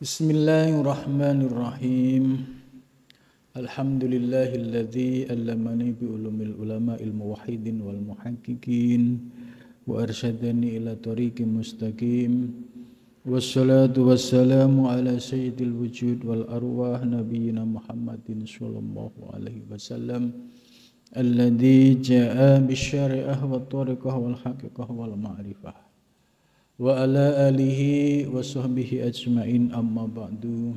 Bismillahirrahmanirrahim. Alhamdulillahilladzi allamani bi ulumil ulama'il muwahhidin wal muhaqqiqin wa arsyadani ila tariqim mustaqim. Wassalatu wassalamu ala sayyidil wujud wal arwah nabiyyina Muhammadin sallallahu alaihi wasallam alladzi jaa'a bisyari'ah wat tariqah wal haqiqah wal ma'rifah. Wa ala alihi wa sahbihi ajma'in, amma ba'du.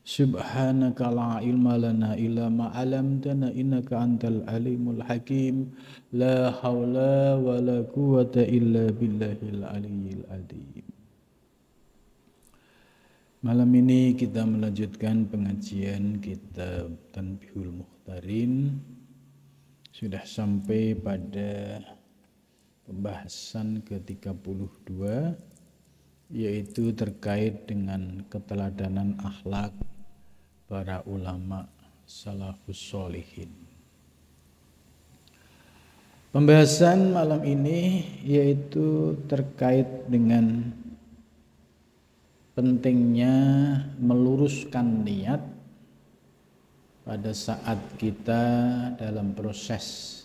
Subhanaka la ilma lana illa ma 'allamtana innaka antal alimul hakim. La haula wa la quwwata illa billahil aliyyil azim. Malam ini kita melanjutkan pengajian kitab Tanbihul Mukhtarin. Sudah sampai pada pembahasan ke-32, yaitu terkait dengan keteladanan akhlak para ulama salafus sholihin. Pembahasan malam ini yaitu terkait dengan pentingnya meluruskan niat pada saat kita dalam proses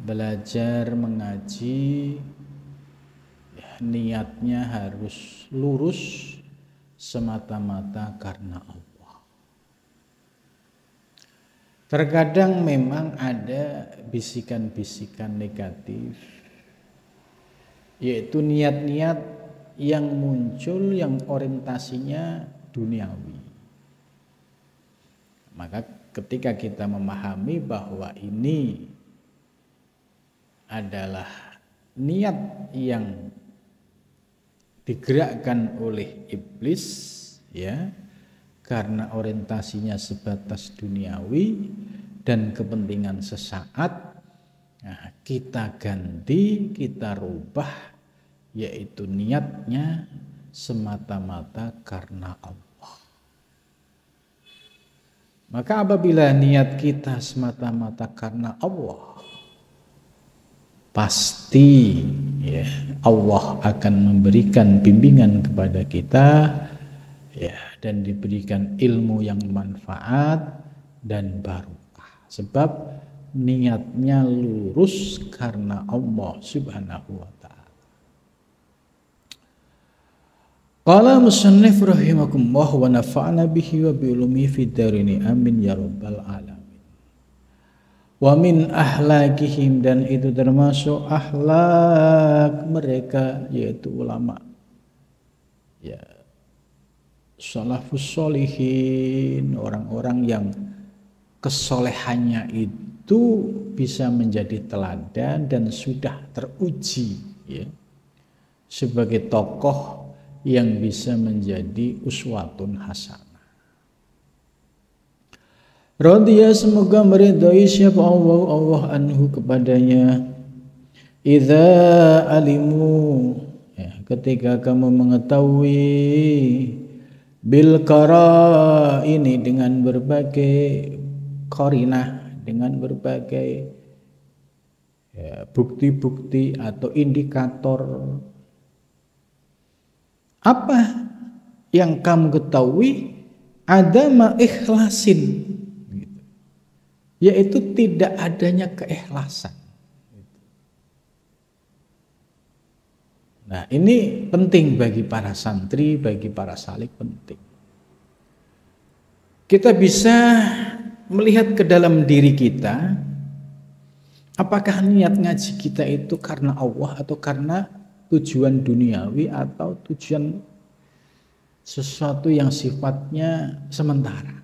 belajar mengaji, niatnya harus lurus semata-mata karena Allah. Terkadang memang ada bisikan-bisikan negatif, yaitu niat-niat yang muncul yang orientasinya duniawi. Maka ketika kita memahami bahwa ini adalah niat yang digerakkan oleh iblis, ya, karena orientasinya sebatas duniawi dan kepentingan sesaat. Nah, kita ganti, kita rubah, yaitu niatnya semata-mata karena Allah. Maka apabila niat kita semata-mata karena Allah, pasti ya Allah akan memberikan bimbingan kepada kita, ya, dan diberikan ilmu yang manfaat dan barokah, sebab niatnya lurus karena Allah Subhanahu wa ta'ala. Qala musannif rahimakumullah wa nafa'na bihi wa bi ulumi fid darini amin ya rabbal alamin. Wa min ahlakihim, dan itu termasuk akhlak mereka, yaitu ulama, ya, salafus sholihin, orang-orang yang kesolehannya itu bisa menjadi teladan dan sudah teruji, ya, sebagai tokoh yang bisa menjadi uswatun hasanah. Radhiya, semoga meridhai siapa Allah anhu kepadanya. Idza alimu, ya, ketika kamu mengetahui, bil qara ini dengan berbagai qarinah, dengan berbagai, ya, bukti-bukti atau indikator. Apa yang kamu ketahui? Adama ikhlasin, yaitu tidak adanya keikhlasan. Nah, ini penting bagi para santri, bagi para salik, penting. Kita bisa melihat ke dalam diri kita, apakah niat ngaji kita itu karena Allah atau karena tujuan duniawi atau tujuan sesuatu yang sifatnya sementara.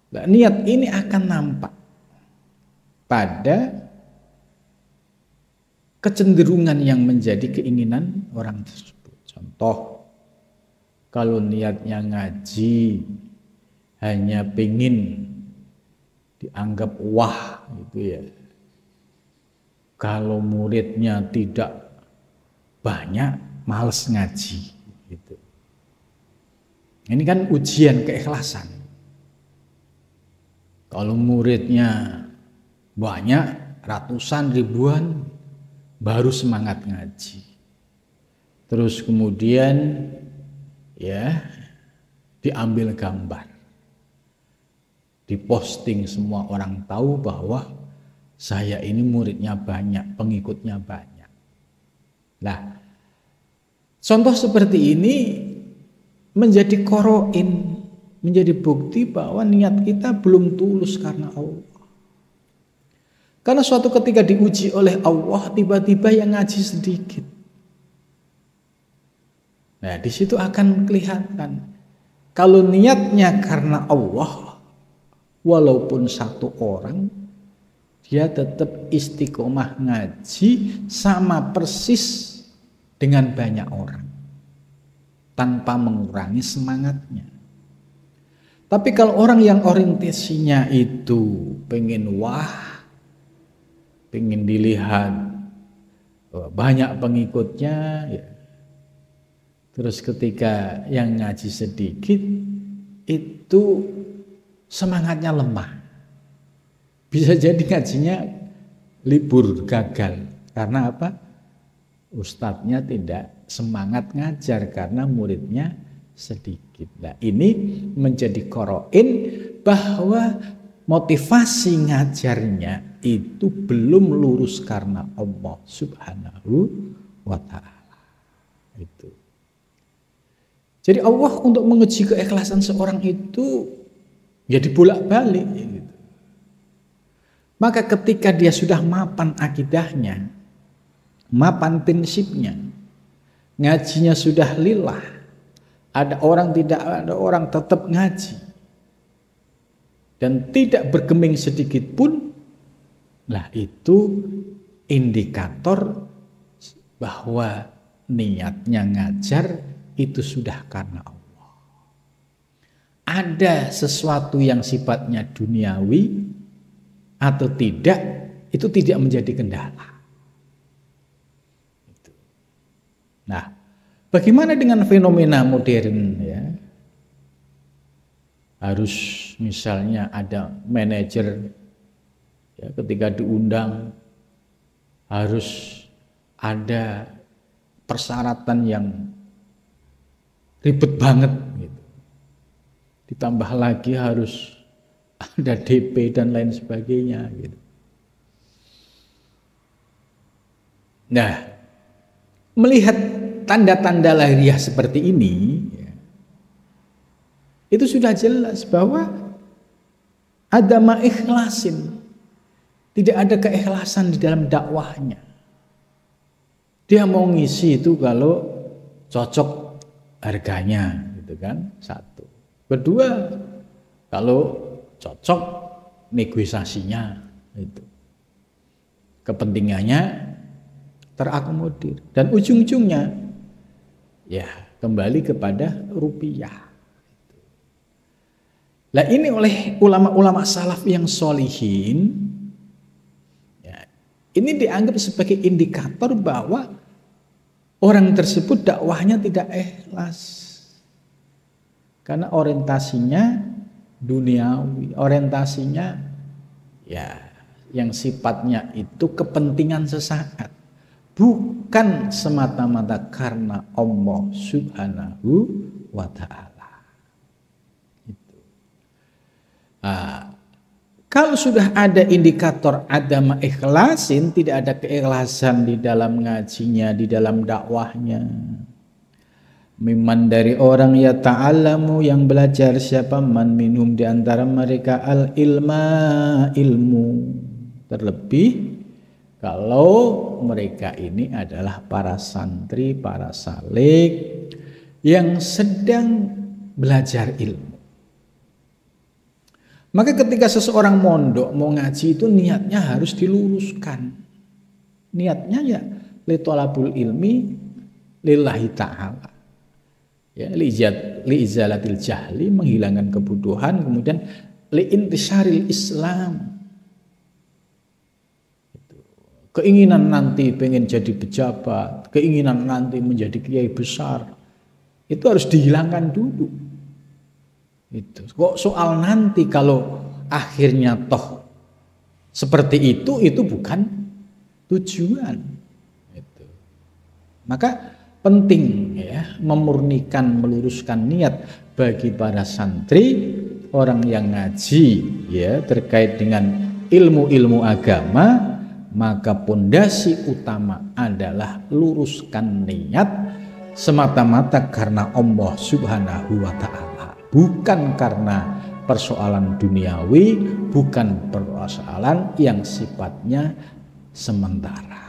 Nah, niat ini akan nampak pada kecenderungan yang menjadi keinginan orang tersebut. Contoh, kalau niatnya ngaji hanya pengen dianggap wah, gitu ya. Kalau muridnya tidak banyak, males ngaji, gitu. Ini kan ujian keikhlasan. Kalau muridnya banyak, ratusan, ribuan, baru semangat ngaji. Terus kemudian ya diambil gambar, diposting, semua orang tahu bahwa saya ini muridnya banyak, pengikutnya banyak. Nah, contoh seperti ini menjadi koroin, menjadi bukti bahwa niat kita belum tulus karena Allah. Karena suatu ketika diuji oleh Allah, tiba-tiba yang ngaji sedikit. Nah, di situ akan kelihatan kalau niatnya karena Allah, walaupun satu orang, dia tetap istiqomah ngaji sama persis dengan banyak orang, tanpa mengurangi semangatnya. Tapi kalau orang yang orientasinya itu pengen pengen dilihat banyak pengikutnya, ya. Terus ketika yang ngaji sedikit, itu semangatnya lemah. Bisa jadi ngajinya libur, gagal. Karena apa? Ustadznya tidak semangat ngajar karena muridnya sedikit. Nah, ini menjadi koroin bahwa motivasi ngajarnya itu belum lurus karena Allah Subhanahu wa ta'ala. Itu. Jadi Allah untuk menguji keikhlasan seorang itu jadi bolak-balik. Gitu. Maka ketika dia sudah mapan akidahnya, mapan prinsipnya, ngajinya sudah lillah, ada orang tidak ada orang tetap ngaji, dan tidak bergeming sedikit pun, lah itu indikator bahwa niatnya ngajar itu sudah karena Allah. Ada sesuatu yang sifatnya duniawi atau tidak, itu tidak menjadi kendala. Nah, bagaimana dengan fenomena modern ya? Harus misalnya ada manajer ya, ketika diundang harus ada persyaratan yang ribet banget gitu. Ditambah lagi harus ada DP dan lain sebagainya gitu. Nah, melihat tanda-tanda lahiriah seperti ini ya, itu sudah jelas bahwa ada ma'ikhlasin, tidak ada keikhlasan di dalam dakwahnya. Dia mau ngisi itu kalau cocok harganya gitu kan, satu. Kedua, kalau cocok negosiasinya itu. Kepentingannya terakomodir dan ujung-ujungnya ya kembali kepada rupiah. Nah, ini oleh ulama-ulama salaf yang sholihin ya, ini dianggap sebagai indikator bahwa orang tersebut dakwahnya tidak ikhlas karena orientasinya duniawi, orientasinya ya yang sifatnya itu kepentingan sesaat, bukan semata-mata karena Allah Subhanahu wa ta'ala. Nah, kalau sudah ada indikator ada ikhlasin, tidak ada keikhlasan di dalam ngajinya, di dalam dakwahnya. Mimman dari orang ya ta'alamu yang belajar, siapa man minhum di antara mereka al ilma ilmu. Terlebih kalau mereka ini adalah para santri, para salik yang sedang belajar ilmu. Maka ketika seseorang mondok mau ngaji itu niatnya harus diluruskan. Niatnya ya li thalabul ilmi lillahi ta'ala. Ya, li izalatil jahli, menghilangkan kebutuhan, kemudian li intisyaril Islam. Keinginan nanti pengen jadi pejabat, keinginan nanti menjadi kiai besar, itu harus dihilangkan dulu. Itu. Kok soal nanti kalau akhirnya toh seperti itu bukan tujuan. Itu. Maka penting ya, memurnikan, meluruskan niat bagi para santri, orang yang ngaji ya terkait dengan ilmu-ilmu agama, maka pondasi utama adalah luruskan niat semata-mata karena Allah Subhanahu wa taala, bukan karena persoalan duniawi, bukan persoalan yang sifatnya sementara.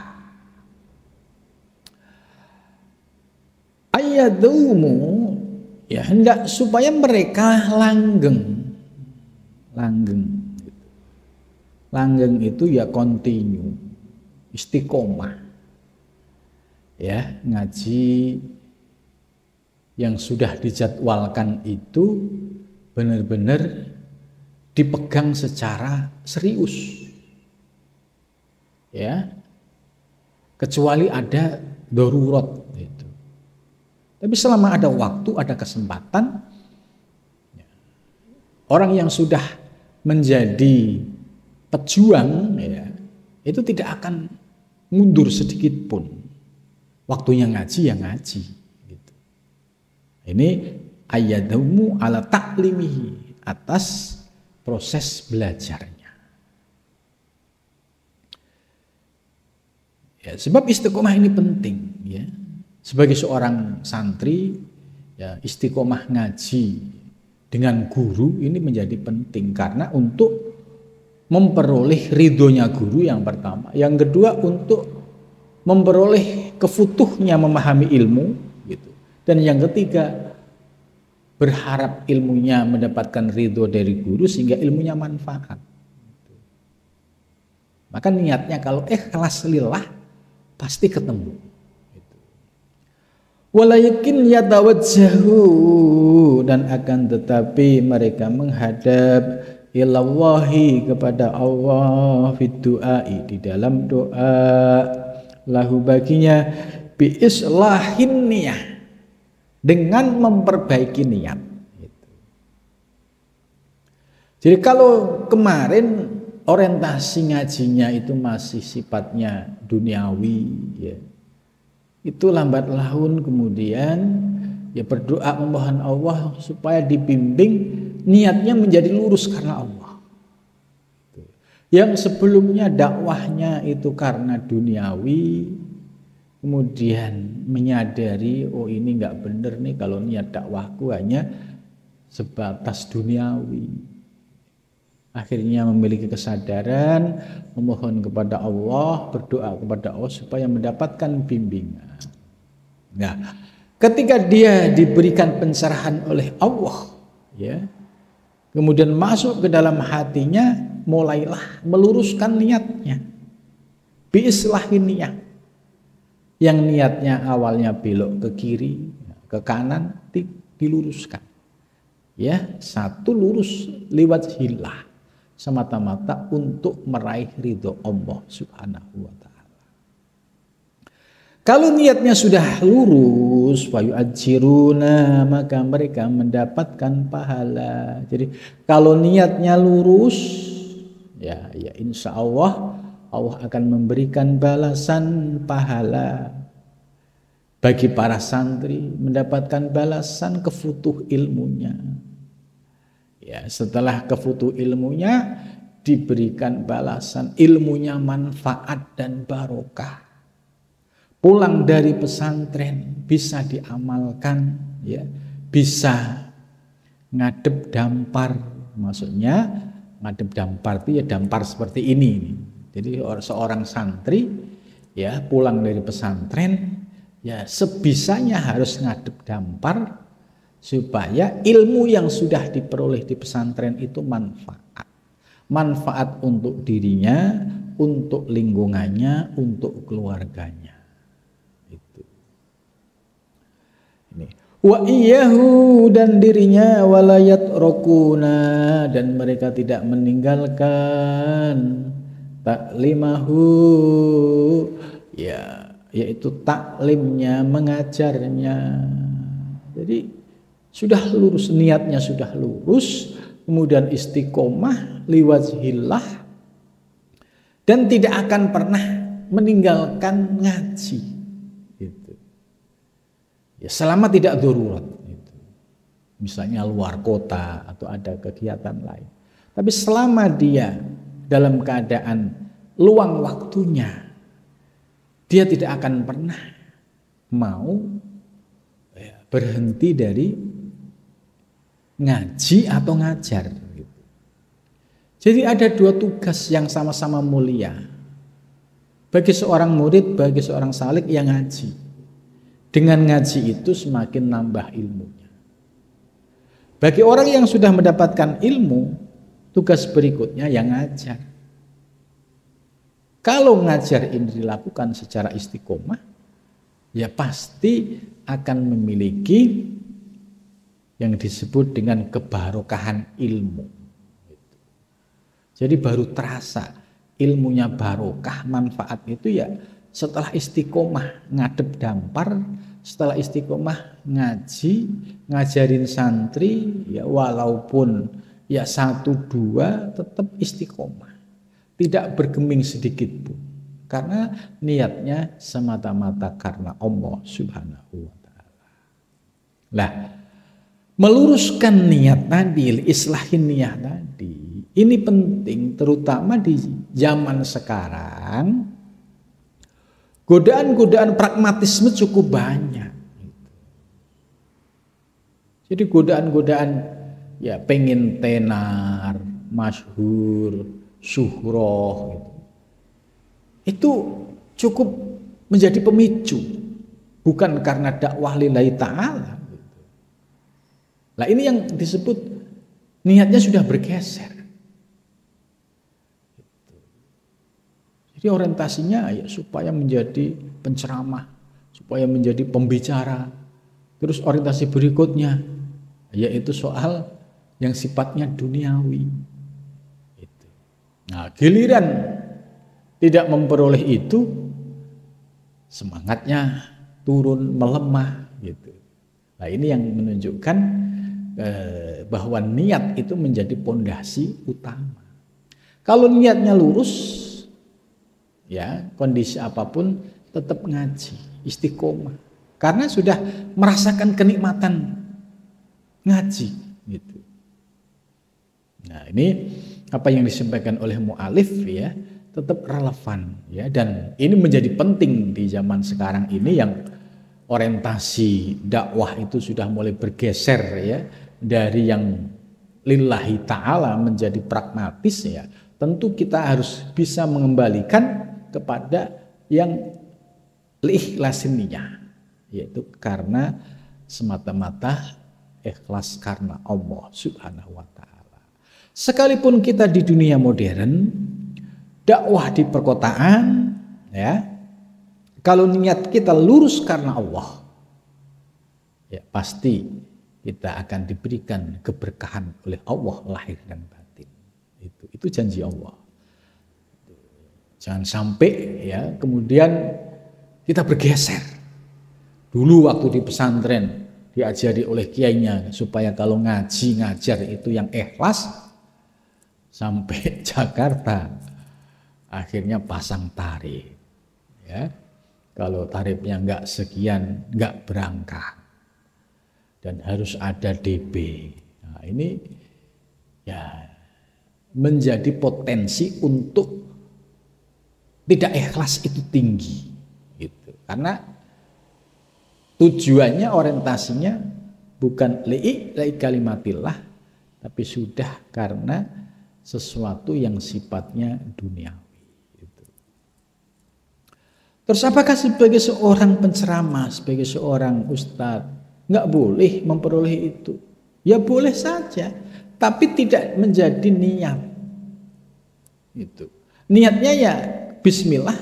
Ayadumu ya, hendak supaya mereka langgeng. Langgeng itu ya continue, istiqomah. Ya, ngaji yang sudah dijadwalkan itu benar-benar dipegang secara serius. Ya. Kecuali ada darurat itu. Tapi selama ada waktu, ada kesempatan, orang yang sudah menjadi pejuang ya, itu tidak akan mundur sedikit pun. Waktunya ngaji ya ngaji gitu. Ini ayadamu ala taklimihi, atas proses belajarnya ya, sebab istiqomah ini penting ya. Sebagai seorang santri ya, istiqomah ngaji dengan guru ini menjadi penting, karena untuk memperoleh ridhonya guru yang pertama, yang kedua untuk memperoleh kefutuhnya memahami ilmu gitu, dan yang ketiga berharap ilmunya mendapatkan ridho dari guru sehingga ilmunya manfaat. Maka niatnya kalau ikhlas lillah pasti ketemu. Walakin yatawajjahu, dan akan tetapi mereka menghadap ilallahi, kepada Allah, fid du'ai, di dalam doa, lahu baginya, bi islahin niyah, dengan memperbaiki niat. Jadi kalau kemarin orientasi ngajinya itu masih sifatnya duniawi ya, itu lambat laun kemudian ya berdoa memohon Allah supaya dibimbing niatnya menjadi lurus karena Allah. Yang sebelumnya dakwahnya itu karena duniawi, kemudian menyadari oh ini nggak bener nih kalau niat dakwahku hanya sebatas duniawi. Akhirnya memiliki kesadaran, memohon kepada Allah, berdoa kepada Allah supaya mendapatkan bimbingan. Nah, ketika dia diberikan pencerahan oleh Allah, ya, kemudian masuk ke dalam hatinya, mulailah meluruskan niatnya. Biislahin niyah. Yang niatnya awalnya belok ke kiri, ke kanan, diluruskan. Ya, satu lurus liwat hilah. Semata-mata untuk meraih ridho Allah Subhanahu wa ta'ala. Kalau niatnya sudah lurus, fayu'ajiruna, maka mereka mendapatkan pahala. Jadi kalau niatnya lurus, ya insya Allah akan memberikan balasan pahala bagi para santri, mendapatkan balasan kefutuh ilmunya. Ya, setelah kefutuh ilmunya diberikan balasan ilmunya manfaat dan barokah. Pulang dari pesantren bisa diamalkan, ya, bisa ngadep dampar. Maksudnya ngadep dampar itu ya dampar seperti ini. Jadi seorang santri ya pulang dari pesantren ya sebisanya harus ngadep dampar, supaya ilmu yang sudah diperoleh di pesantren itu manfaat untuk dirinya, untuk lingkungannya, untuk keluarganya. Itu. Ini. Wa iyyahu, dan dirinya, walayat rokuna, dan mereka tidak meninggalkan taklimahu, ya, yaitu taklimnya, mengajarnya. Jadi sudah lurus, niatnya sudah lurus, kemudian istiqomah liwajhillah, dan tidak akan pernah meninggalkan ngaji. Gitu. Ya, selama tidak darurat. Misalnya luar kota atau ada kegiatan lain. Tapi selama dia dalam keadaan luang waktunya, dia tidak akan pernah mau berhenti dari ngaji atau ngajar. Jadi ada dua tugas yang sama-sama mulia. Bagi seorang murid, bagi seorang salik yang ngaji. Dengan ngaji itu semakin nambah ilmunya. Bagi orang yang sudah mendapatkan ilmu, tugas berikutnya yang ngajar. Kalau ngajar ini dilakukan secara istiqomah, ya pasti akan memiliki yang disebut dengan kebarokahan ilmu. Jadi baru terasa ilmunya barokah, manfaat itu ya setelah istiqomah ngadep dampar, setelah istiqomah ngaji, ngajarin santri, ya walaupun ya 1-2 tetap istiqomah, tidak bergeming sedikit pun, karena niatnya semata-mata karena Allah Subhanahu wa Ta'ala. Lah, meluruskan niat tadi, islahin niat tadi, ini penting terutama di zaman sekarang. Godaan-godaan pragmatisme cukup banyak. Jadi godaan-godaan ya pengen tenar, masyhur, syuhroh itu cukup menjadi pemicu, bukan karena dakwah lillahi ta'ala. Nah ini yang disebut niatnya sudah bergeser. Jadi orientasinya ya supaya menjadi penceramah, supaya menjadi pembicara. Terus orientasi berikutnya yaitu soal yang sifatnya duniawi. Nah, giliran tidak memperoleh itu, semangatnya turun, melemah gitu. Nah, ini yang menunjukkan bahwa niat itu menjadi pondasi utama. Kalau niatnya lurus, ya kondisi apapun tetap ngaji, istiqomah, karena sudah merasakan kenikmatan ngaji gitu. Nah ini apa yang disampaikan oleh mu'alif ya tetap relevan ya, dan ini menjadi penting di zaman sekarang ini yang orientasi dakwah itu sudah mulai bergeser ya dari yang lillahi ta'ala menjadi pragmatis ya. Tentu kita harus bisa mengembalikan kepada yang liikhlasin niyah, yaitu karena semata-mata ikhlas karena Allah Subhanahu wa Ta'ala. Sekalipun kita di dunia modern, dakwah di perkotaan ya, kalau niat kita lurus karena Allah, ya pasti kita akan diberikan keberkahan oleh Allah lahir dan batin. Itu janji Allah. Jangan sampai ya kemudian kita bergeser. Dulu waktu di pesantren diajari oleh kiainya supaya kalau ngaji ngajar itu yang ikhlas, sampai Jakarta akhirnya pasang tarif. Ya, kalau tarifnya nggak sekian nggak berangkat dan harus ada DB. Nah, ini ya menjadi potensi untuk tidak ikhlas itu tinggi gitu. Karena tujuannya orientasinya bukan li'i kalimatillah, tapi sudah karena sesuatu yang sifatnya duniawi gitu. Terus apakah sebagai seorang penceramah, sebagai seorang ustadz nggak boleh memperoleh itu? Ya boleh saja, tapi tidak menjadi niat itu. Niatnya ya bismillah,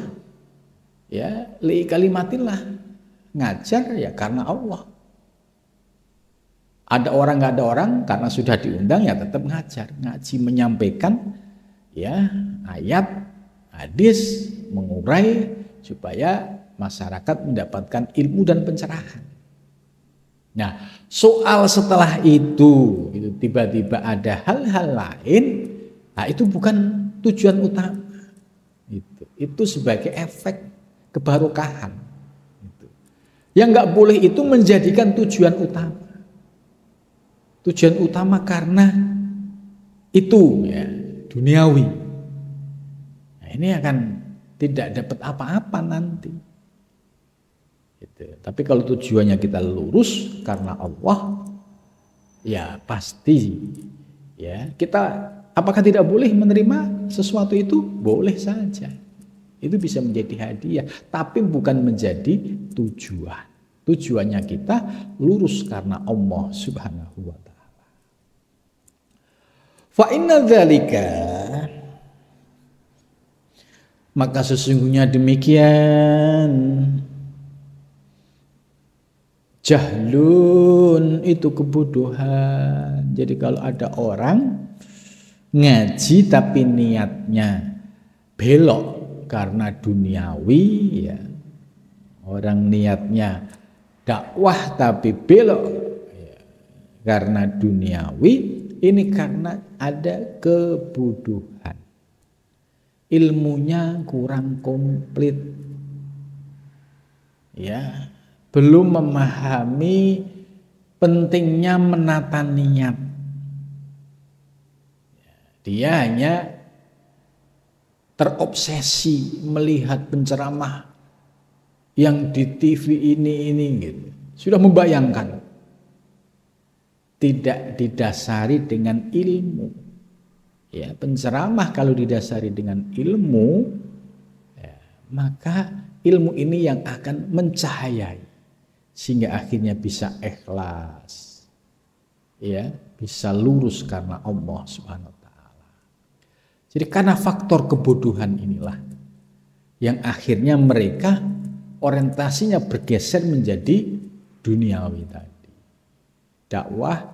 ya li kalimatillah, ngajar ya karena Allah. Ada orang nggak ada orang, karena sudah diundang ya tetap ngajar, ngaji, menyampaikan ya ayat, hadis, mengurai supaya masyarakat mendapatkan ilmu dan pencerahan. Nah, soal setelah itu tiba-tiba ada hal-hal lain, nah itu bukan tujuan utama. Itu sebagai efek kebarokahan. Yang nggak boleh itu menjadikan tujuan utama. Tujuan utama karena itu ya, duniawi. Nah, ini akan tidak dapat apa-apa nanti. Gitu. Tapi kalau tujuannya kita lurus karena Allah, ya pasti ya kita apakah tidak boleh menerima sesuatu itu? Boleh saja. Itu bisa menjadi hadiah, tapi bukan menjadi tujuan. Tujuannya kita lurus karena Allah Subhanahu wa taala. Fa inna dzalika, maka sesungguhnya demikian, jahlun itu kebodohan. Jadi kalau ada orang ngaji tapi niatnya belok karena duniawi ya, orang niatnya dakwah tapi belok ya, karena duniawi, ini karena ada kebodohan, ilmunya kurang komplit ya, belum memahami pentingnya menata niat. Dia hanya terobsesi melihat penceramah yang di TV ini gitu. Sudah membayangkan. Tidak didasari dengan ilmu. Ya, penceramah kalau didasari dengan ilmu, ya, maka ilmu ini yang akan mencahayai sehingga akhirnya bisa ikhlas. Ya, bisa lurus karena Allah Subhanahu wa taala. Jadi karena faktor kebodohan inilah yang akhirnya mereka orientasinya bergeser menjadi duniawi tadi. Dakwah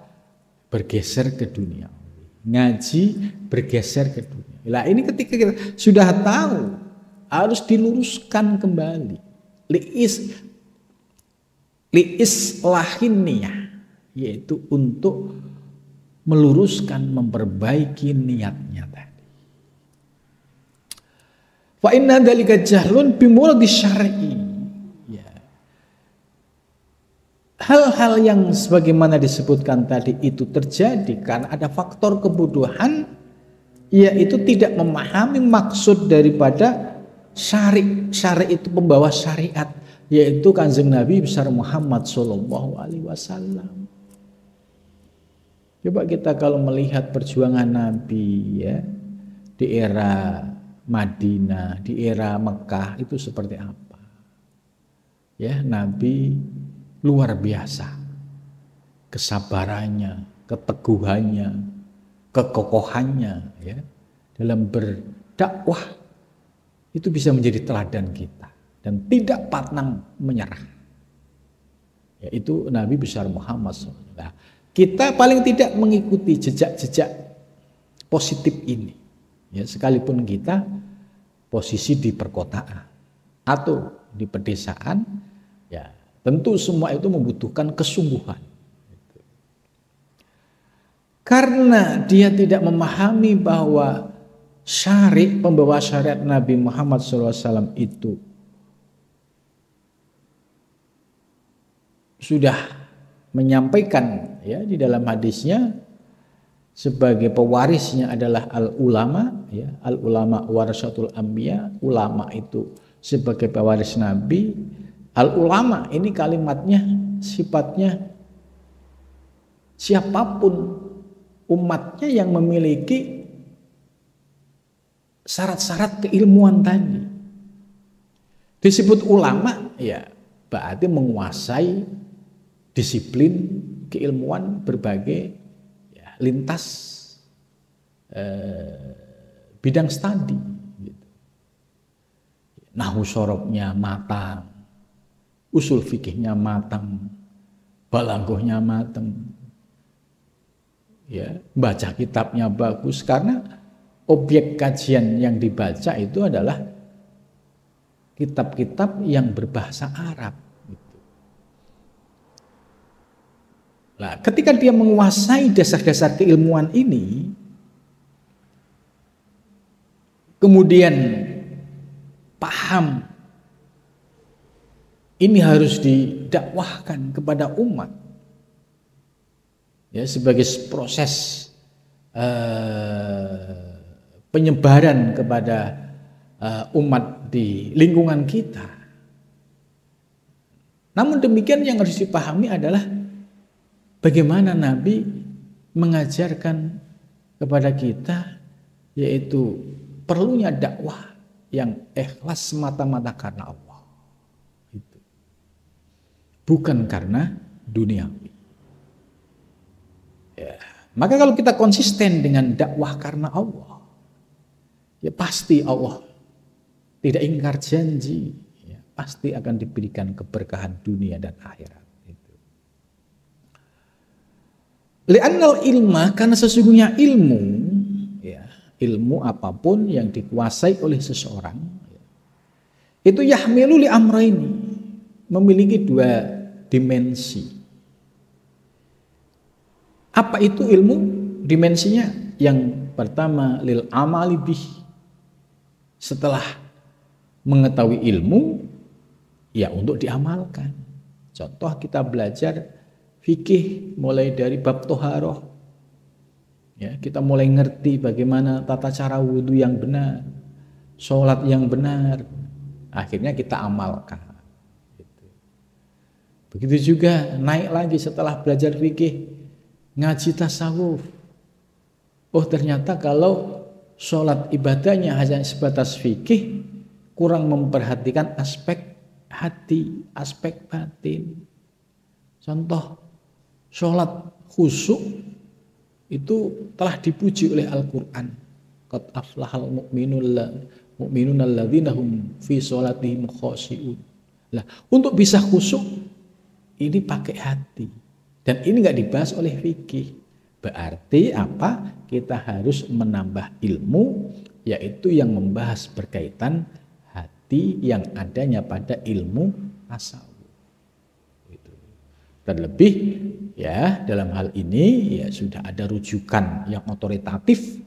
bergeser ke duniawi, ngaji bergeser ke dunia. Nah ini ketika kita sudah tahu harus diluruskan kembali. Liislahin niyah, yaitu untuk meluruskan, memperbaiki niatnya tadi. Fa inna dzalika jahlun bimuradi syar'i. Ya. Hal-hal yang sebagaimana disebutkan tadi itu terjadi karena ada faktor kebodohan, yaitu tidak memahami maksud daripada syari'. Syari' itu pembawa syariat, yaitu Kanjeng Nabi besar Muhammad sallallahu alaihi wasallam. Coba kita kalau melihat perjuangan Nabi ya di era Madinah, di era Mekah itu seperti apa? Ya, Nabi luar biasa. Kesabarannya, keteguhannya, kekokohannya ya dalam berdakwah itu bisa menjadi teladan kita dan tidak pantang menyerah. Yaitu Nabi besar Muhammad SAW. Nah, kita paling tidak mengikuti jejak-jejak positif ini. Ya, sekalipun kita posisi di perkotaan atau di pedesaan, ya tentu semua itu membutuhkan kesungguhan. Karena dia tidak memahami bahwa syari' pembawa syariat Nabi Muhammad SAW itu sudah menyampaikan ya di dalam hadisnya sebagai pewarisnya adalah al-ulama ya, al-ulama warasatul anbiya, ulama itu sebagai pewaris Nabi. Al-ulama ini kalimatnya sifatnya siapapun umatnya yang memiliki syarat-syarat keilmuan tadi. Disebut ulama ya berarti menguasai disiplin keilmuan berbagai lintas bidang studi gitu. Nahwu sorobnya matang, usul fikihnya matang, balaghahnya matang, ya baca kitabnya bagus karena objek kajian yang dibaca itu adalah kitab-kitab yang berbahasa Arab. Nah, ketika dia menguasai dasar-dasar keilmuan ini, kemudian paham ini harus didakwahkan kepada umat, ya, sebagai proses penyebaran kepada umat di lingkungan kita. Namun demikian yang harus dipahami adalah bagaimana Nabi mengajarkan kepada kita, yaitu perlunya dakwah yang ikhlas semata-mata karena Allah, itu bukan karena duniawi. Ya, maka kalau kita konsisten dengan dakwah karena Allah, ya pasti Allah tidak ingkar janji, ya, pasti akan diberikan keberkahan dunia dan akhirat. Li'annal ilma, karena sesungguhnya ilmu, ya, ilmu apapun yang dikuasai oleh seseorang, ya, itu yahmilu li amraini, memiliki dua dimensi. Apa itu ilmu? Dimensinya yang pertama lil amali bih, setelah mengetahui ilmu, ya untuk diamalkan. Contoh kita belajar fikih mulai dari bab toharoh, ya, kita mulai ngerti bagaimana tata cara wudhu yang benar, sholat yang benar, akhirnya kita amalkan. Begitu juga naik lagi setelah belajar fikih, ngaji tasawuf. Oh ternyata kalau sholat ibadahnya hanya sebatas fikih, kurang memperhatikan aspek hati, aspek batin. Contoh, sholat khusyuk itu telah dipuji oleh Al-Quran. Qad aflahal mu'minun alladzina hum fi sholatihim khashi'un. Lah, untuk bisa khusyuk ini pakai hati. Dan ini nggak dibahas oleh fikih. Berarti apa? Kita harus menambah ilmu, yaitu yang membahas berkaitan hati yang adanya pada ilmu tasawuf. Terlebih, ya, dalam hal ini ya sudah ada rujukan yang otoritatif,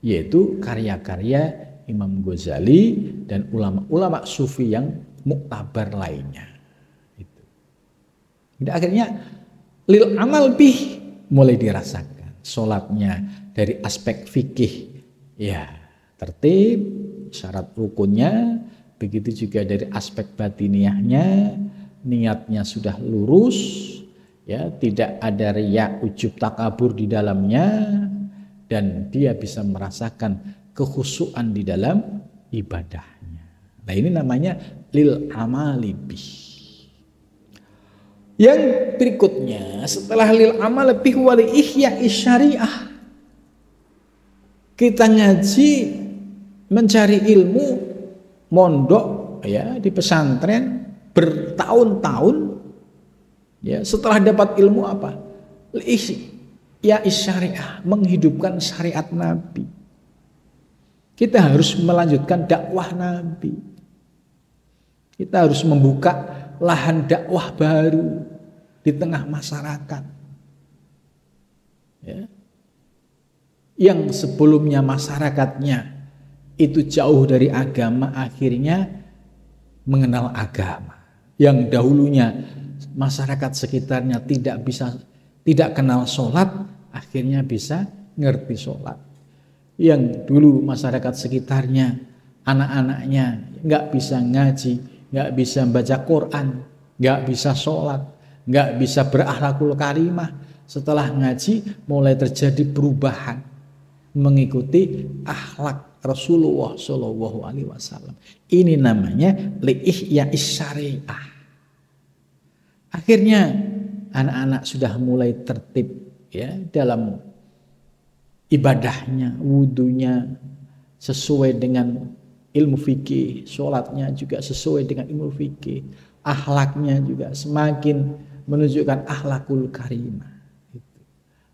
yaitu karya-karya Imam Ghazali dan ulama-ulama sufi yang muktabar lainnya. Dan akhirnya lil amal bih mulai dirasakan. Sholatnya dari aspek fikih, ya, tertib, syarat rukunnya, begitu juga dari aspek batiniahnya, niatnya sudah lurus, ya, tidak ada riya, ujub, takabur di dalamnya, dan dia bisa merasakan kekhusyuan di dalam ibadahnya. Nah, ini namanya lil amali bih. Yang berikutnya setelah lil amal bih wali ihya syariah, kita ngaji mencari ilmu mondok, ya, di pesantren bertahun-tahun, ya, setelah dapat ilmu apa? Ya syariah, menghidupkan syariat Nabi. Kita harus melanjutkan dakwah Nabi. Kita harus membuka lahan dakwah baru di tengah masyarakat, ya, yang sebelumnya masyarakatnya itu jauh dari agama, akhirnya mengenal agama. Yang dahulunya masyarakat sekitarnya tidak kenal sholat, akhirnya bisa ngerti sholat. Yang dulu masyarakat sekitarnya, anak-anaknya nggak bisa ngaji, nggak bisa baca Quran, nggak bisa sholat, nggak bisa berakhlakul karimah, setelah ngaji mulai terjadi perubahan mengikuti akhlak Rasulullah Shallallahu Alaihi Wasallam. Ini namanya li'ihya syariah. Akhirnya anak-anak sudah mulai tertib, ya, dalam ibadahnya, wudunya sesuai dengan ilmu fikih, sholatnya juga sesuai dengan ilmu fikih, akhlaknya juga semakin menunjukkan akhlakul karimah.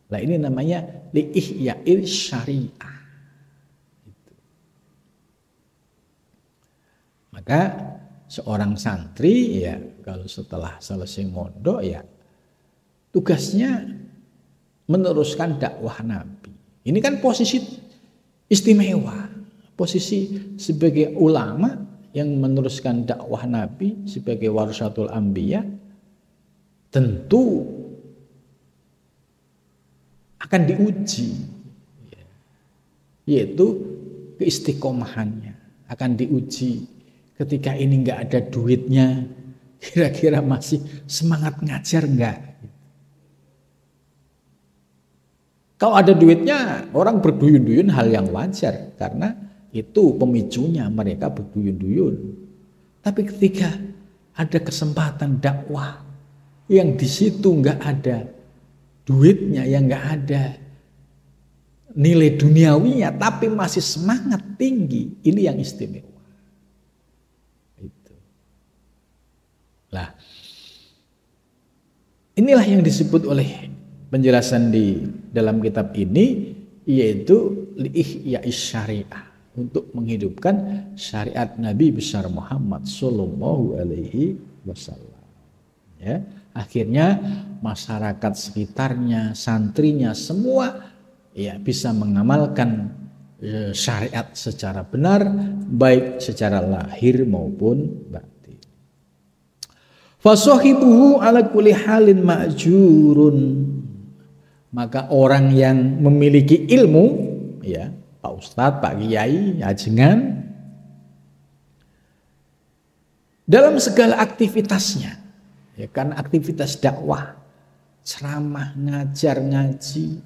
Nah, ini namanya li'ihya syariah. Maka seorang santri, ya, kalau setelah selesai mondok, ya, tugasnya meneruskan dakwah Nabi. Ini kan posisi istimewa, posisi sebagai ulama yang meneruskan dakwah Nabi sebagai warasatul anbiya tentu akan diuji, yaitu keistiqomahannya akan diuji. Ketika ini nggak ada duitnya, kira-kira masih semangat ngajar nggak? Kalau ada duitnya, orang berduyun-duyun hal yang wajar karena itu pemicunya mereka berduyun-duyun. Tapi ketika ada kesempatan dakwah yang di situ nggak ada duitnya, yang nggak ada nilai duniawinya, tapi masih semangat tinggi, ini yang istimewa. Itu. Lah, inilah yang disebut oleh penjelasan di dalam kitab ini, yaitu li'ihya'is syariah, untuk menghidupkan syariat Nabi besar Muhammad sallallahu alaihi wasallam. Ya, akhirnya masyarakat sekitarnya, santrinya semua ya bisa mengamalkan syariat secara benar, baik secara lahir maupun batin. Fasahibuhu ala kulli halin ma'jurun. Maka orang yang memiliki ilmu, ya Pak Ustadz, Pak Kiai, ajengan, dalam segala aktivitasnya, ya kan, aktivitas dakwah, ceramah, ngajar, ngaji,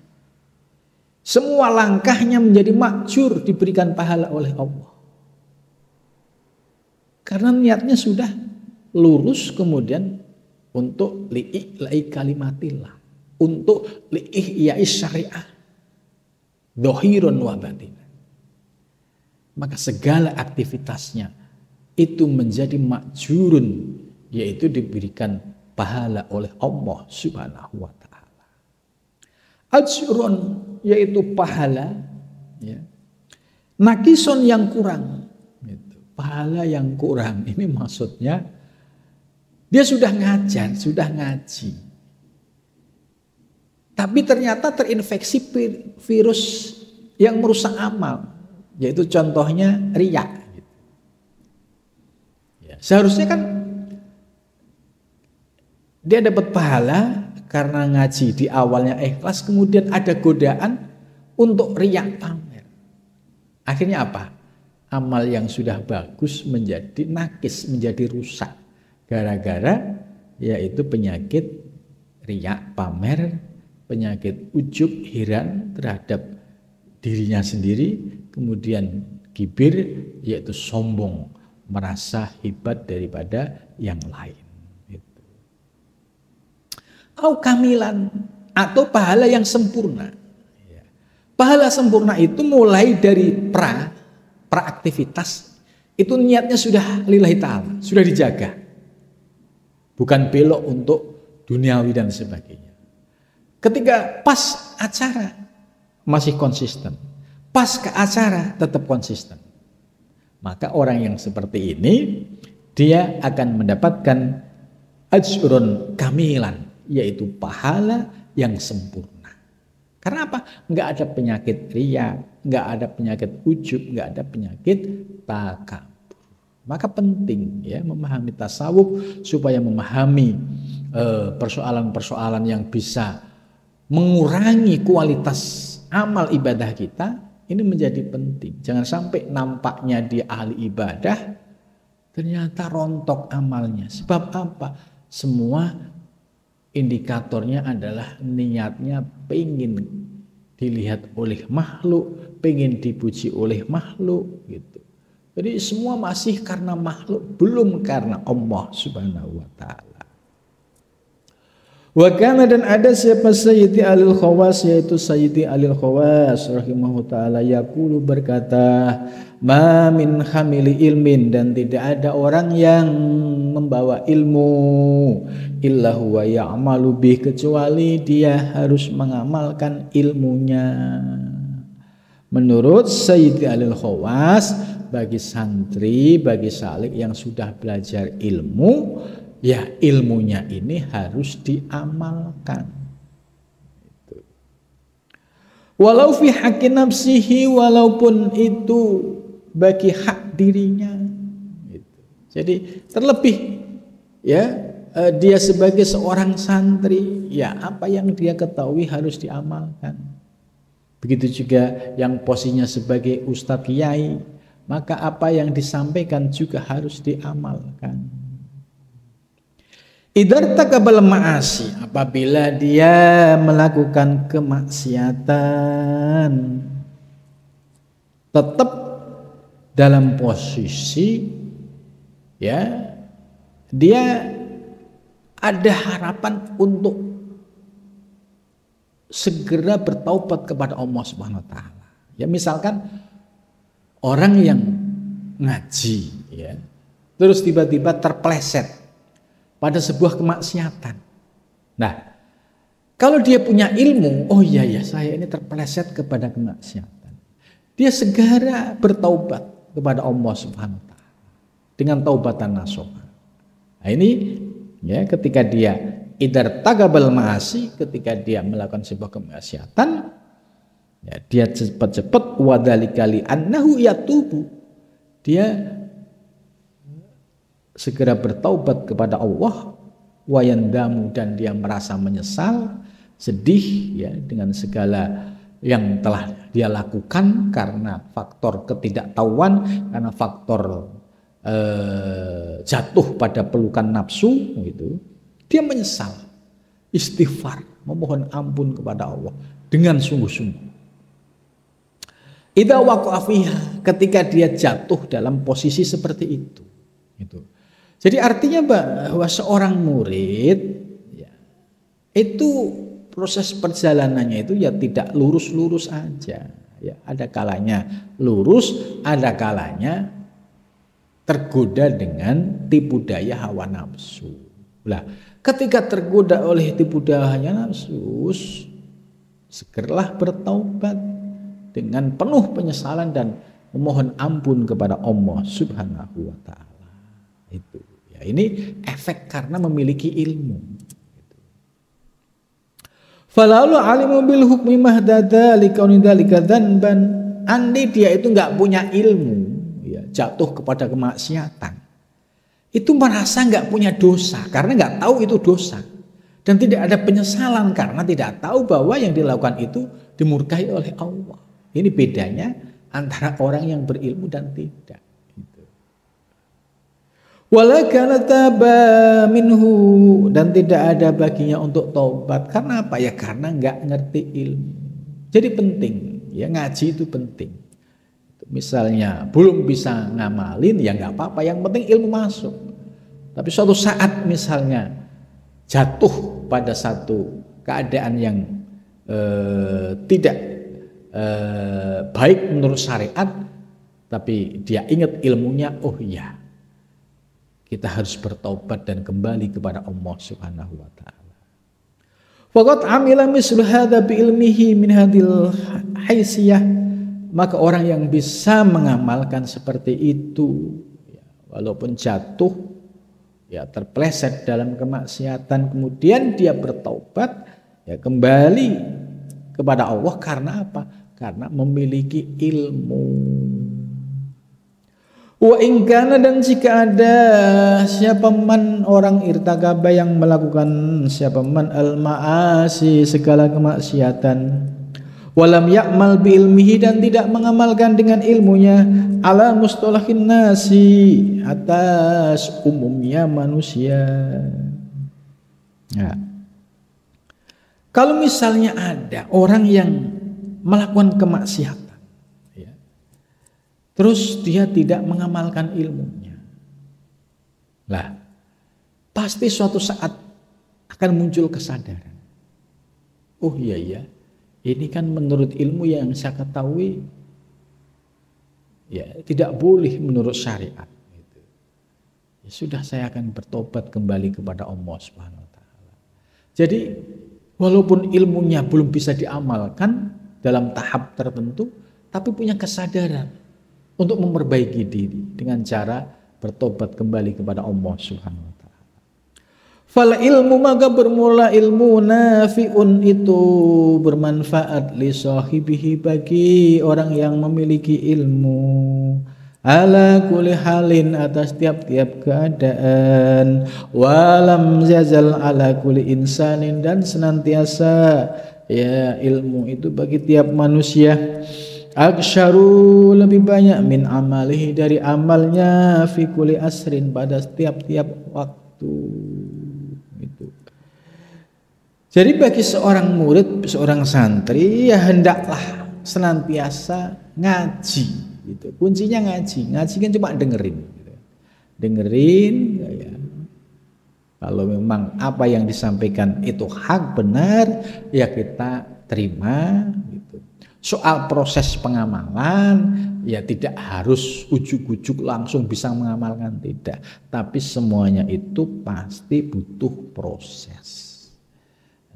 semua langkahnya menjadi makjur, diberikan pahala oleh Allah. Karena niatnya sudah lurus, kemudian untuk li'i'la'i kalimatillah, untuk li'ihya'is syariah dhahirun wa batinan. Maka segala aktivitasnya itu menjadi makjurun, yaitu diberikan pahala oleh Allah Subhanahu wa ta'ala. Ajrun, yaitu pahala, ya. Nakison yang kurang, gitu. Pahala yang kurang ini maksudnya dia sudah ngajar, sudah ngaji, tapi ternyata terinfeksi virus yang merusak amal, yaitu contohnya riya. Ya, seharusnya kan dia dapat pahala karena ngaji di awalnya ikhlas, kemudian ada godaan untuk riya pamer. Akhirnya apa? Amal yang sudah bagus menjadi nakis, menjadi rusak, gara-gara yaitu penyakit riya pamer, penyakit ujub, hiran terhadap dirinya sendiri, kemudian kibir, yaitu sombong, merasa hebat daripada yang lain. Atau kamilan, atau pahala yang sempurna. Pahala sempurna itu mulai dari praaktivitas, itu niatnya sudah lillahi ta'ala, sudah dijaga, bukan belok untuk duniawi dan sebagainya. Ketika pas acara masih konsisten, pas ke acara tetap konsisten, maka orang yang seperti ini dia akan mendapatkan ajrun kamilan, yaitu pahala yang sempurna. Karena apa? Nggak ada penyakit riya, nggak ada penyakit ujub, nggak ada penyakit takabur. Maka penting ya memahami tasawuf supaya memahami persoalan-persoalan yang bisa mengurangi kualitas amal ibadah kita, ini menjadi penting. Jangan sampai nampaknya dia ahli ibadah, ternyata rontok amalnya. Sebab apa? Semua indikatornya adalah niatnya pengen dilihat oleh makhluk, pengen dipuji oleh makhluk gitu. Jadi semua masih karena makhluk, belum karena Allah Subhanahu wa ta'ala. Wa kana, dan ada siapa Sayyidi Alil Khawas, yaitu Sayyidi Alil Khawas rahimahu ta'ala, yaqulu, berkata, ma min hamili ilmin, dan tidak ada orang yang membawa ilmu illa huwa ya'malu bih, kecuali dia harus mengamalkan ilmunya. Menurut Sayyidi Alil Khawas, bagi santri, bagi salik yang sudah belajar ilmu, ya ilmunya ini harus diamalkan. Walau fi haqqi nafsihi, walaupun itu bagi hak dirinya. Jadi terlebih ya dia sebagai seorang santri, ya apa yang dia ketahui harus diamalkan. Begitu juga yang posisinya sebagai ustadz kiai, maka apa yang disampaikan juga harus diamalkan. Idza takabal ma'asi, apabila dia melakukan kemaksiatan, tetap dalam posisi ya dia ada harapan untuk segera bertaubat kepada Allah Subhanahu wa taala. Ya misalkan orang yang ngaji ya, terus tiba-tiba terpleset pada sebuah kemaksiatan. Nah, kalau dia punya ilmu, oh iya ya saya ini terpleset kepada kemaksiatan. Dia segera bertaubat kepada Allah Subhanahu wa taala dengan taubatan nasuha. Nah, ini ya ketika dia idar tagabal ma'asi, ketika dia melakukan sebuah kemaksiatan, ya, dia cepat-cepat wadalikali annahu yatubu, dia segera bertaubat kepada Allah, wayandamu, dan dia merasa menyesal, sedih ya dengan segala yang telah dia lakukan karena faktor ketidaktahuan, karena faktor jatuh pada pelukan nafsu gitu. Dia menyesal, istighfar, memohon ampun kepada Allah dengan sungguh-sungguh. Idza waqa'a fiha, ketika dia jatuh dalam posisi seperti itu. Gitu. Jadi artinya bahwa seorang murid ya, itu proses perjalanannya itu ya tidak lurus-lurus aja. Ya, ada kalanya lurus, ada kalanya tergoda dengan tipu daya hawa nafsu. Lah, ketika tergoda oleh tipu daya nafsu, segeralah bertaubat dengan penuh penyesalan dan memohon ampun kepada Allah Subhanahu wa taala. Itu. Ya, ini efek karena memiliki ilmu. Falalu alimu bil hukmi mahdada likauni dzalika dzanban. Andai dia itu enggak punya ilmu, ya, jatuh kepada kemaksiatan. Itu merasa enggak punya dosa karena enggak tahu itu dosa. Dan tidak ada penyesalan karena tidak tahu bahwa yang dilakukan itu dimurkai oleh Allah. Ini bedanya antara orang yang berilmu dan tidak. Wala kana taba minhu, dan tidak ada baginya untuk taubat. Karena apa ya? Karena enggak ngerti ilmu. Jadi penting, ya ngaji itu penting. Misalnya belum bisa ngamalin ya enggak apa-apa, yang penting ilmu masuk. Tapi suatu saat misalnya jatuh pada satu keadaan yang tidak baik menurut syariat, tapi dia ingat ilmunya, oh iya, kita harus bertaubat dan kembali kepada Allah Subhanahu wa taala. Faqad amila mislu hadza bi ilmihi min hadhil haysiyah, maka orang yang bisa mengamalkan seperti itu ya, walaupun jatuh ya terpleset dalam kemaksiatan, kemudian dia bertaubat ya kembali kepada Allah karena apa? Karena memiliki ilmu. Wa in kana, dan jika ada siapa man orang irtakaba yang melakukan siapa man al maasi segala kemaksiatan, walam ya'mal bi ilmihi, dan tidak mengamalkan dengan ilmunya, ala mustalahin nasi, atas umumnya manusia. Ya. Kalau misalnya ada orang yang melakukan kemaksiatan, terus dia tidak mengamalkan ilmunya, lah pasti suatu saat akan muncul kesadaran. Oh iya ya, ini kan menurut ilmu yang saya ketahui ya tidak boleh menurut syariat. Ya sudah, saya akan bertobat kembali kepada Allah Subhanahu wa taala. Jadi walaupun ilmunya belum bisa diamalkan dalam tahap tertentu, tapi punya kesadaran untuk memperbaiki diri dengan cara bertobat kembali kepada Allah Subhanahu wa taala. Fal ilmu, maka bermula ilmu, nafi'un, itu bermanfaat li sahibihi, bagi orang yang memiliki ilmu. ala kulli halin atas tiap-tiap keadaan, walam yazal ala kulli insanin dan senantiasa ya ilmu itu bagi tiap manusia aksyaru lebih banyak min amalihi dari amalnya fi kulli asrin pada tiap-tiap waktu itu. Jadi bagi seorang murid, seorang santri ya hendaklah senantiasa ngaji. Gitu. Kuncinya ngaji kan cuma dengerin, gitu. Dengerin, ya. Kalau memang apa yang disampaikan itu hak benar, ya kita terima. Gitu. Soal proses pengamalan, ya tidak harus ujuk-ujuk langsung bisa mengamalkan, tidak. Tapi semuanya itu pasti butuh proses.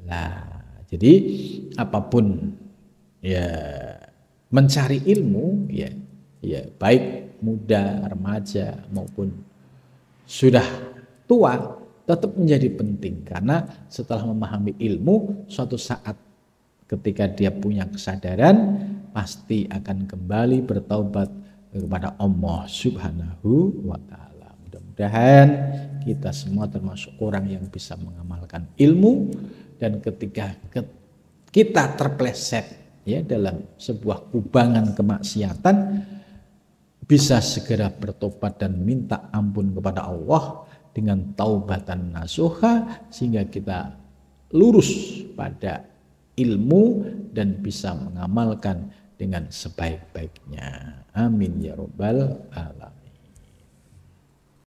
Nah, jadi apapun ya mencari ilmu ya baik muda, remaja maupun sudah tua tetap menjadi penting karena setelah memahami ilmu suatu saat ketika dia punya kesadaran pasti akan kembali bertaubat kepada Allah Subhanahu wa taala. Mudah-mudahan kita semua termasuk orang yang bisa mengamalkan ilmu dan ketika kita terpleset ya dalam sebuah kubangan kemaksiatan bisa segera bertobat dan minta ampun kepada Allah dengan taubatan nasuha sehingga kita lurus pada ilmu dan bisa mengamalkan dengan sebaik-baiknya. Amin ya rabbal alamin.